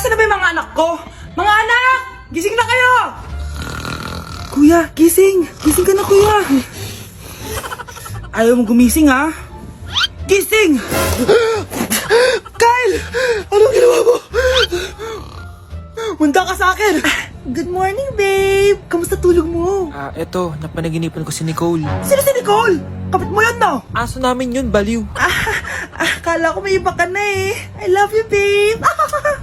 Nasaan na ba yung mga anak ko? Mga anak! Gising na kayo! Kuya, gising! Gising ka na, kuya! Ayaw mo gumising, ha? Gising! Kyle! Anong ginawa mo? Munda ka sa akin! Good morning, babe! Kamusta tulog mo? Eto, napanaginipan ko si Nicole. Sino si Nicole? Kapit mo yun, no? Aso namin yun, baliw. Kala ko may iba ka na eh. I love you, babe.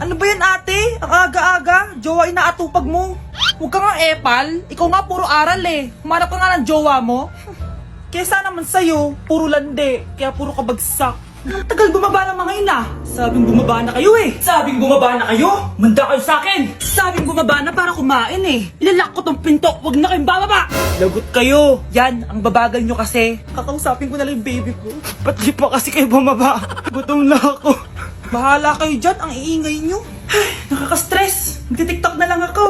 Ano ba yan, ate? Ang aga-aga. Jowa inaatupag mo. Huwag ka nga epal. Ikaw nga puro aral eh. Humanap ka nga ng jowa mo. Kesa naman sa'yo, puro lande. Kaya puro kabagsak. Ang tagal bumaba ng mga ina. Sabing bumaba na kayo eh. Sabing bumaba na kayo. Manda kayo sa akin. Sabing bumaba na para kumain eh. Ilalak ko tong pinto. Huwag na kayong bababa. Lagot kayo. Yan, ang babagal nyo kasi. Kakausapin ko na lang yung baby ko. Ba't di pa kasi kayo bumaba? Gutom na ako. Bahala kayo dyan. Ang iingay nyo. Ay, nakaka-stress. Magti-tiktok na lang ako.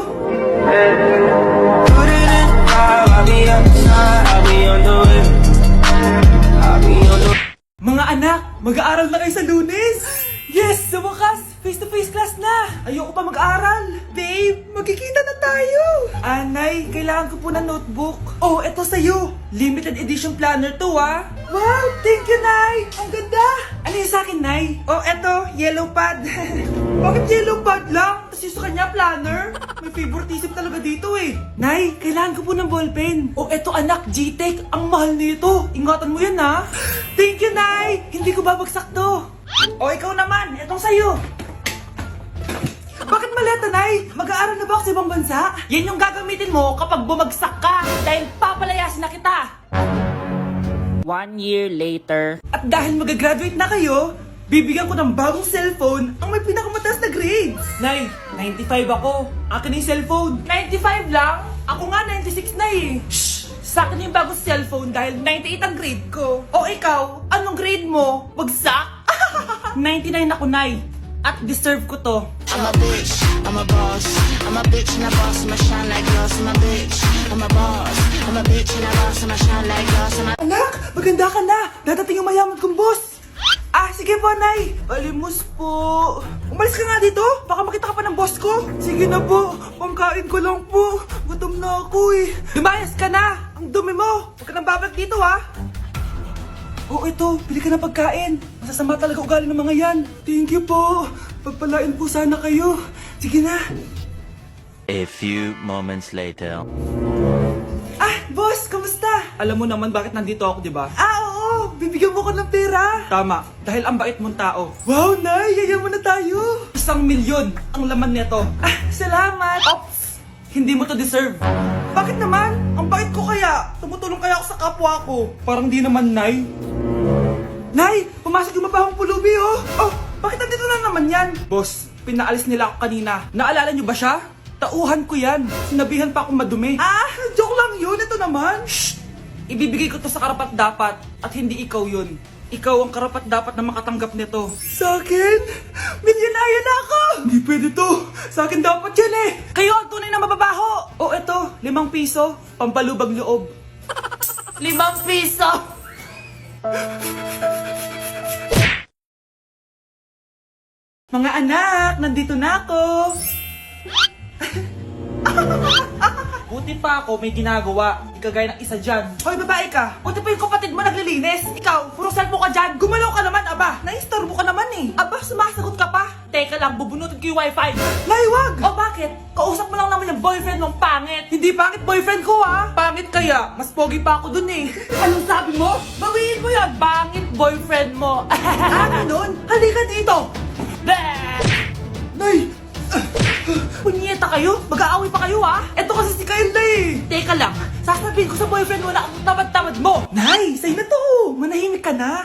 Mga anak, mag-aaral na kayo sa Lunes! Yes! Sa wakas! Face-to-face class na! Ayoko pa mag-aaral! Babe, magkikita na tayo! Anay, kailangan ko po ng notebook. Oh, eto sa'yo! Limited edition planner to, ah! Wow! Thank you, Nay! Ang ganda! Ano yung sa'kin, Nay? Oh, eto, yellow pad. Bakit yellow pad lang? Tapos yung sa kanya, planner? May favoritism talaga dito eh. Nay, kailangan ko po ng ballpen. Oh, eto anak, G-Tech. Ang mahal nito. Ingatan mo yan, ha? Thank you, Nay! Hindi ko babagsak to. O, ikaw naman. Etong sa'yo. Bakit maleta, Nay? Mag-aaral na ba ako sa ibang bansa? Yan yung gagamitin mo kapag bumagsak ka. Dahil papalayasin na kita. 1 year later. At dahil mag-graduate na kayo, bibigyan ko ng bagong cellphone ang may pinakamataas na grades. Nay, 95 ako. Akin yung cellphone. 95 lang? Ako nga 96 na eh. Shh! Sa akin yung bagong cellphone dahil 98 ang grade ko. O ikaw, anong grade mo? Bagsak? 99 ako, Nay. At deserve ko to. I'm a bitch, I'm a boss. I'm a bitch and a boss, I'm a shine like glass. I'm a bitch, I'm a boss. I'm a bitch and a boss, I'm a shine like glass. Anak, maganda ka na. Dadating yung mayaman kong boss. Sige po, Nay. Alimos po. Umalis ka nga dito. Baka makita ka pa ng boss ko. Sige na po. Pangkain ko lang po. Gutom na ako eh. Lumayas ka na. Ang dumi mo. Huwag ka nang babalik dito, ha. Oh, ito. Bili ka ng pagkain. Masasama talaga ugali ng mga yan. Thank you po. Pagpalain po sana kayo. Sige na. A few moments later. Boss, kamusta? Alam mo naman bakit nandito ako, di ba? Oo. Bibigyan mo ko ng pera. Tama. Dahil ang bait mong tao. Wow, Nay. Yayaman na tayo. 1,000,000 ang laman nito. Salamat. Ops. Hindi mo to deserve. Bakit naman? Ang bait ko kaya. Tumutulong kaya ako sa kapwa ko. Parang di naman, Nay. Nay, pumasok yung mapahong pulubi, oh. Oh, bakit nandito na naman yan? Boss, pinaalis nila ako kanina. Naalala niyo ba siya? Tauhan ko yan. Sinabihan pa akong madumi. Joke lang yun. Ito naman. Shh! Ibibigay ko to sa karapat dapat at hindi ikaw yun. Ikaw ang karapat dapat na makatanggap nito. Sa akin? Milyonaryo na ako! Hindi pwede to. Sa akin dapat yan eh. Kayo ang tunay na mababaho. O eto, 5 piso. Pampalubag loob. 5 piso! Mga anak, nandito na ako. Buti pa ako may ginagawa. Di kagaya ng isa dyan. Hoy, babae ka. Buti pa yung kapatid mo naglilinis. Ikaw, puro cellphone ka dyan. Gumalaw ka naman, aba. Naistorbo ka naman eh. Aba, sumasagot ka pa. Teka lang, bubunutin ko yung wifi. Nay, wag! O bakit? Kausap mo lang naman yung boyfriend mong pangit. Hindi pangit boyfriend ko, ha? Pangit kaya? Mas pogi pa ako dun eh. Anong sabi mo? Bawiin mo yan. Pangit boyfriend mo. Ganun? Halika dito. Nay! Punyeta kayo? Mag-aaway pa kayo, ha? Eto kasi si Kyle na eh. Teka lang, sasabihin ko sa boyfriend mo na ang tamad-tamad mo. Nay, sa'yo na to. Manahimik ka na.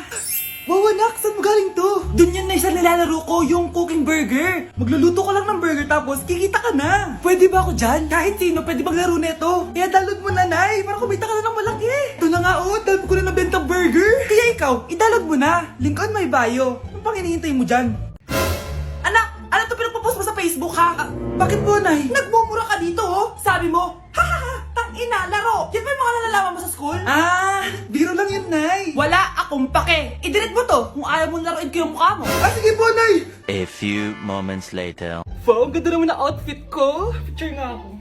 Wow, anak, saan mo galing to? Dun yun na isa nilalaro ko, yung cooking burger. Magluluto ko lang ng burger tapos kikita ka na. Pwede ba ako dyan? Kahit sino, pwede maglaro neto. Kaya download mo na, Nay, para kumita ka na ng malaki. Ito na nga, oh, dami ko na nabentang burger. Kaya ikaw, i-download mo na. Link on my bio. Anong pang hinihintay mo dyan? Anak, ano to pinagpo-post mo sa Facebook, ha? Bakit po, Nay? Nagmumura ka dito, oh. Sabi mo, tangina, laro. Yan ba yung mga nalalaman mo sa school? Biro lang yun, Nay. Wala akong pake. I-delete mo to kung ayaw mong laruin ko yung mukha mo. Sige po, Nay. A few moments later. Wow, ang ganda naman na outfit ko. Picture nga ako.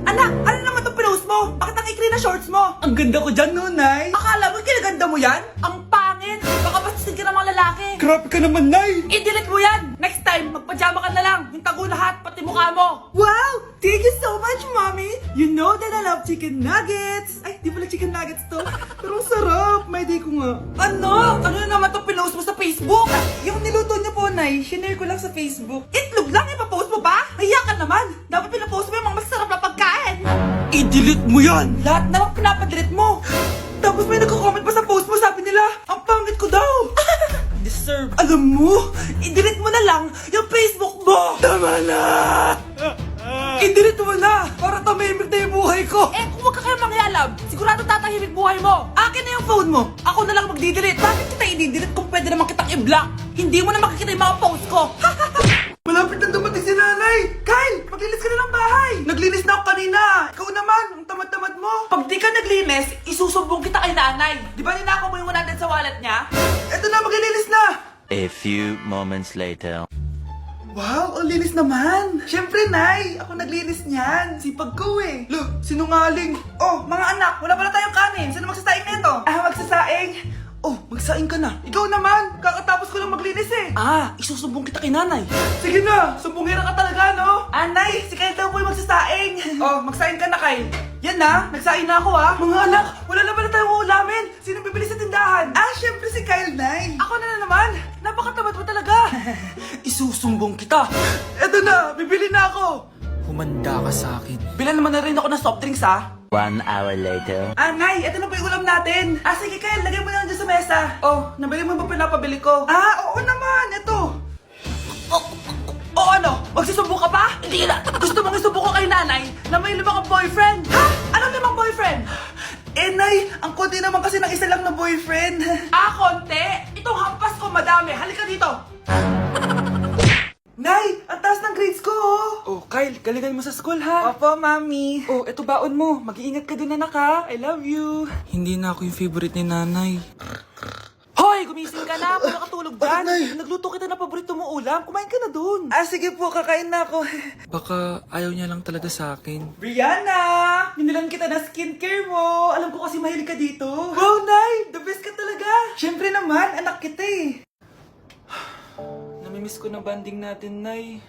Anak, ano naman itong pinost mo? Bakit ang ikli na shorts mo? Ang ganda ko dyan, no, Nay? Akala mo kinaganda mo yan? Ang pangit! Baka bastusin ka ng mga lalaki. Grabe ka naman, Nay! I-delete mo yan! Next time, magpajama ka na lang. Yung tago lahat, pati mukha mo. Wow! Thank you so much, Mommy! You know that I love chicken nuggets! Ay, di pala chicken nuggets to. Pero ang sarap! May day ko nga. Ano? Ano na naman itong pinost mo sa Facebook? Yung niluto niyo po, Nay, shinare ko lang sa Facebook. Itlog lang, ipapost mo pa? Nahiya ka naman! Dapat pinapost mo yung mga masarap na pagkain! I-delete mo yan! Lahat na lang pinapadelete mo! Tapos may nagko-comment pa sa post mo, sabi nila, ang pangit ko daw! Deserve. Alam mo, i-delete mo na lang yung Facebook mo! Tama na! I-delete mo na! Para tumimik na yung buhay ko! Eh, kung wag ka kayo mangyalab, sigurado tatahimik buhay mo! Akin na yung phone mo! Ako na lang magdi-delete! Bakit kita i-delete kung pwede naman kitang i-block? Hindi mo na makikita yung mga post ko! Malapit na dumating si nanay! Kyle, maglinis ka na ng bahay! Naglinis na ako kanina! Ikaw naman, ang tamad-tamad mo! Pag di ka naglinis, isusumbong kita kay nanay! Di ba ninakaw mo yung 100 sa wallet niya? Eto na, maglilinis na! A few moments later. Wow, ang linis naman! Siyempre, Nay! Ako naglinis niyan! Sipag ko eh! Look, sinungaling! Oh, mga anak, wala pala tayong kanin! Sino magsasaing nito? Magsasaing? Oh, magsaing ka na! Ikaw naman! Kakatapos ko lang maglinis eh! Isusumbong kita kay nanay! Sige na! Sumbongera ka talaga, no? Nay! Si Kyle daw po yung magsasaing! Oh, magsaing ka na, Kyle! Yan na! Nagsaing na ako Mga anak, wala na pala tayong ulamin! Sino bibili sa tindahan? Siyempre si Kyle, Nay! Ako na naman! Napakatamad mo talaga! Isusumbong kita! Eto na! Bibili na ako! Humanda ka sa akin. Bilan naman na rin ako ng soft drinks, 1 hour later. Nay, eto na po yung ulam natin. Sige, Kyle, lagay mo na lang dyan sa mesa. Oh, nabili mo ba pinapabili ko? Oo naman, eto. Ano? Magsusumbong ka pa? Hindi na. Gusto mong isumbong ko kay nanay na may 5 kang boyfriend? Anong 5 boyfriend? Nay, ang konti naman kasi ng isa lang na boyfriend. Konti? Itong hampas ko madami. Halika dito. Nay, ang taas ng grades ko, Oh, Kyle, galingan mo sa school, ha? Opo, Mami. Oh, eto baon mo. Mag-iingat ka dun, anak, ha? I love you. Hindi na ako yung favorite ni nanay. Hoy, gumising ka na. Kung nakatulog dyan. Nagluto kita na paborito mo ulam. Kumain ka na dun. Sige po, kakain na ako. Baka ayaw niya lang talaga sa akin. Brianna! Binilan kita na skincare mo. Alam ko kasi mahilig ka dito. Wow, Nay! The best ka talaga. Siyempre naman, anak kita eh. Namimiss ko na banding natin, Nay.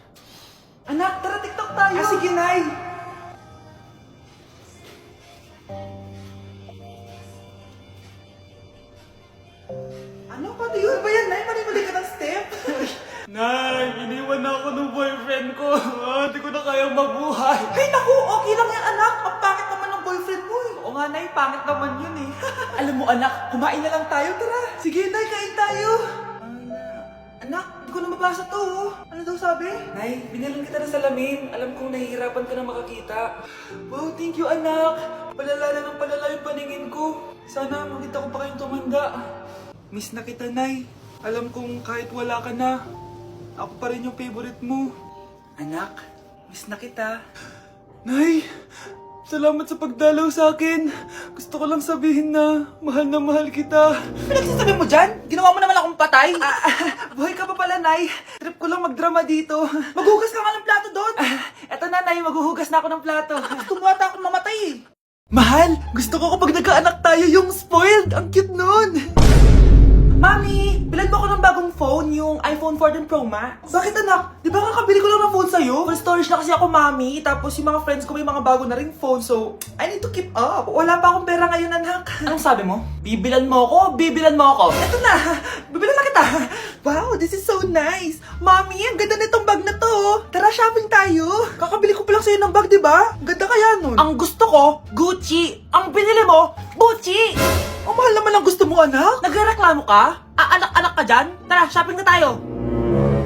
Anak, tara TikTok tayo. Sige, Nay. Ano? Paano yun ba yan, Nay? Mali-mali ka ng step? Nay, iniwan na ako ng boyfriend ko. Hindi ko na kayang mabuhay. Ay, naku, okay lang yan, anak. Ang pangit naman ng boyfriend mo eh. Oo nga, Nay, pangit naman yun eh. Alam mo, anak, kumain na lang tayo, tara. Sige, Nay, kain tayo. Anak, hindi ko na mabasa to. Ano daw sabi? Nay, binilan kita ng salamin. Alam kong nahihirapan ka na makakita. Wow, thank you, anak. Palala na ng palala yung paningin ko. Sana makita ko pa kayong tumanda. Miss na kita, Nay. Alam kong kahit wala ka na, ako pa rin yung favorite mo. Anak, miss na kita. Nay, salamat sa pagdalaw sa akin. Gusto ko lang sabihin na mahal kita. Pinagsasabi mo dyan? Ginawa mo naman akong patay? Buhay ka pa pala, Nay. Trip ko lang magdrama dito. Maghugas ka nga ng plato doon. Eto na, Nay. Maghuhugas na ako ng plato. Gusto mo ata akong mamatay. Mahal, gusto ko kapag nagkaanak tayo yung spoiled. Ang cute nun. Mami, bilhan mo ako ng bagong phone, yung iPhone 14 Pro Max. Bakit, anak? Di ba kakabili ko lang ng phone sa'yo? Full storage na kasi ako, Mami. Tapos yung mga friends ko may mga bago na ring phone, so I need to keep up. Wala pa akong pera ngayon, anak. Anong sabi mo? Bibilan mo ako? Bibilan mo ako? Eto na, bibilan na kita. Wow, this is so nice. Mami, ang ganda nitong bag na to. Tara, shopping tayo. Kakabili ko pa lang sa'yo ng bag, di ba? Ang ganda kaya nun. Ang gusto ko, Gucci. Ang binili mo, Gucci. Ang mahal naman ang gusto mo, anak. Nagreklamo ka? Anak-anak ka dyan? Tara, shopping na tayo.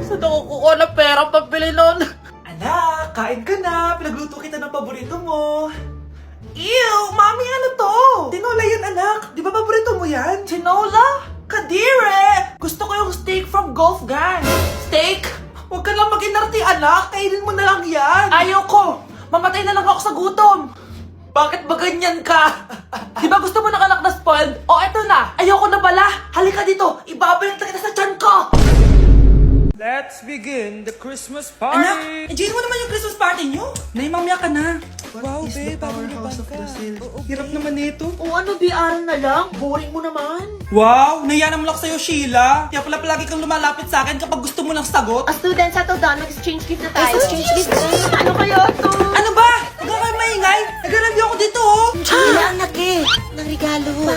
Saan ako kukuha ng pera pambili nun? Anak, kain ka na. Pinagluto kita ng paborito mo. Ew, Mami, ano to? Tinola yan, anak. Di ba paborito mo yan? Tinola? Kadire! Gusto ko yung steak from Golf Gang. Steak? Huwag ka lang mag-inarti, anak. Kainin mo na lang yan. Ayoko. Mamatay na lang ako sa gutom. Bakit ba ganyan ka? Di ba gusto mo ng anak na spoiled? O eto na, ayoko na pala. Halika dito, ibabalik na kita sa tiyan ko. Let's begin the Christmas Anak, party! enjoy mo naman yung Christmas party nyo. Nay, mamaya ka na. Wow, babe, Powerhouse of Brazil. Hirap naman nito. O ano, BR na lang? Boring mo naman. Wow, naiya naman ako sa'yo, Sheila. Kaya pala palagi kang lumalapit sa akin kapag gusto mo ng sagot. A student, settle down. Mag-exchange gift na tayo. Exchange gift? Ano kaya to? Ano ba? Huwag ka kayo maingay. Nag-review ako dito, oh. Sheila, anak eh. Ng regalo.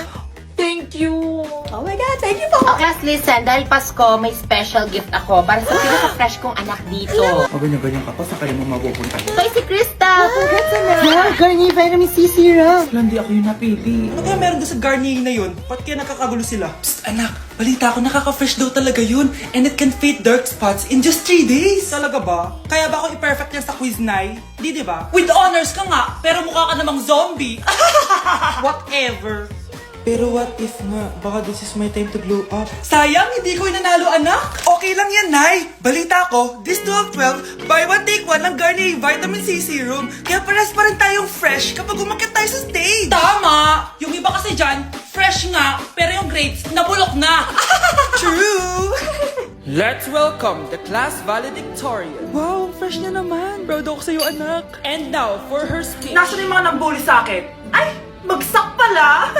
Thank you. Oh my God, thank you po. Oh, class, listen. Dahil Pasko, may special gift ako para sa pinaka-fresh kong anak dito. O ganyan-ganyan ka pa, saan kaya mo mapupunta? Ito ay si Krista. Congrats na. Yeah, Garnier Vitamin C Serum. Wala, hindi ako yung napili. Ano kaya meron doon sa Garnier na yun? Ba't kaya nakakagulo sila? Psst, anak. Balita ko, nakaka-fresh daw talaga yun. And it can fade dark spots in just 3 days. Talaga ba? Kaya ba ako i-perfect yan sa quiz, Nay? Di ba? With honors ka nga, pero mukha ka namang zombie. Whatever. Pero what if nga, baka this is my time to glow up? Sayang, hindi ko nanalo, anak. Okay lang yan, Nay. Balita ko, this 12-12, buy one take one ng Garnier Vitamin C Serum. Kaya pares pa rin tayong fresh kapag umakyat tayo sa stage. Tama! Yung iba kasi dyan, fresh nga, pero yung grades, nabulok na. True! Let's welcome the class valedictorian. Wow, fresh na naman. Proud ako sa'yo, anak. And now, for her speech. Nasaan yung mga nag-bully sa akin? Ay, bagsak pala!